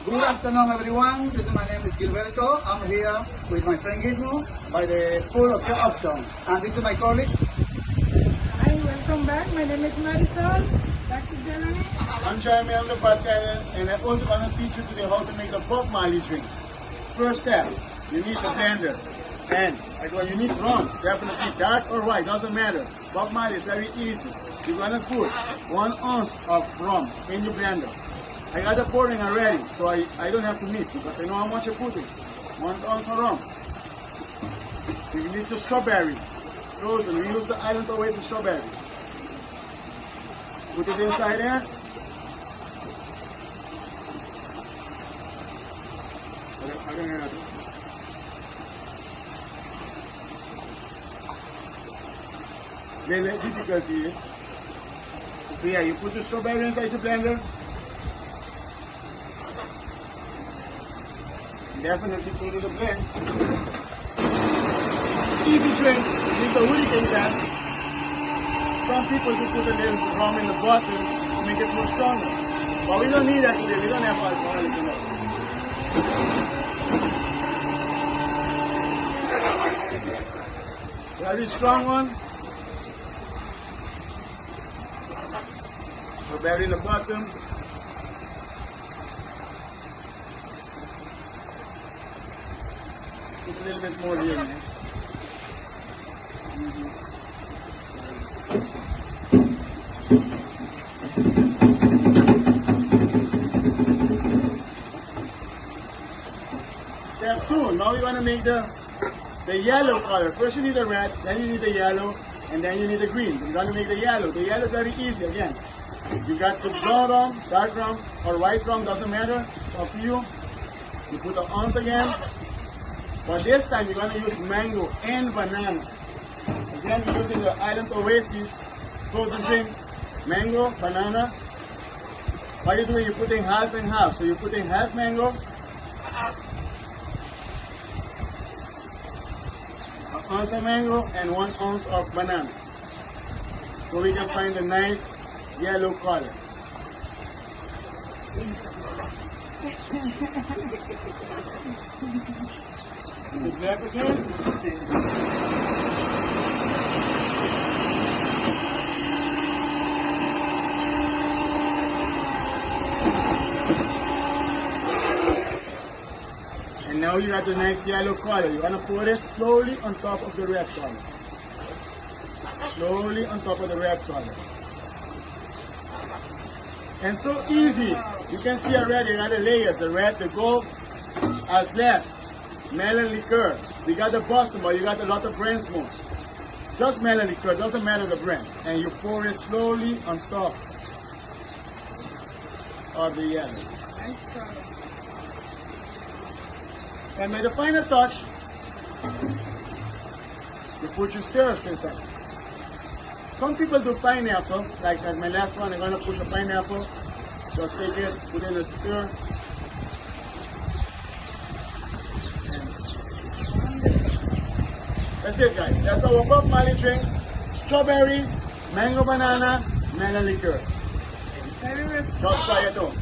Good afternoon, everyone. My name is Gilberto. I'm here with my friend Gizmo by the food of your option. And this is my colleague. Hi, welcome back. My name is Marisol. Back to Germany. I'm Jeremy, I'm the bartender, and I'm also going to teach you today how to make the Bob Marley drink. First step, you need the blender. And you need rums, definitely dark or white, doesn't matter. Bob Marley is very easy. You're going to put 1 ounce of rum in your blender. I got the pouring already, so I don't have to mix because I know how much you're putting. 1 ounce of rum. You need the strawberry. Frozen, we use the island oasis strawberry. Put it inside there. I don't know. Then the difficulty is, so yeah, you put the strawberry inside the blender. Definitely put it in the blend. Easy drinks, with the hurricane glass. Some people do put a little rum in the bottle to make it more stronger. But we don't need that today, we don't have alcoholic enough. Very strong one. Strawberry in the bottom. Put a little bit more here, man. Step 2, now we're going to make the yellow color. First you need the red, then you need the yellow, and then you need the green. We're going to make the yellow. The yellow is very easy again. You got the brown rum, dark rum, or white rum, doesn't matter. It's up to you. You put the ounce again. But this time you're going to use mango and banana. Again, we're using the Island Oasis frozen drinks. Mango, banana. What you're doing, you're putting half and half. So you're putting half mango, 1 ounce of mango, and 1 ounce of banana. So we can find a nice yellow color. Put left again. And now you got the nice yellow color. You're going to pour it slowly on top of the red color. Slowly on top of the red color. And so easy. You can see already, you got the layers, the red, the gold. As last, melon liqueur. We got the Boston, but you got a lot of brand smoke. Just melon liqueur, doesn't matter the brand. And you pour it slowly on top of the yellow. Nice color. And with the final touch, you put your stirrers inside. Some people do pineapple, like at my last one, I'm going to push a pineapple. Just take it, put in a stir. That's it, guys. That's our Bob Marley drink. Strawberry, mango banana, melon liqueur. Very Just try it out.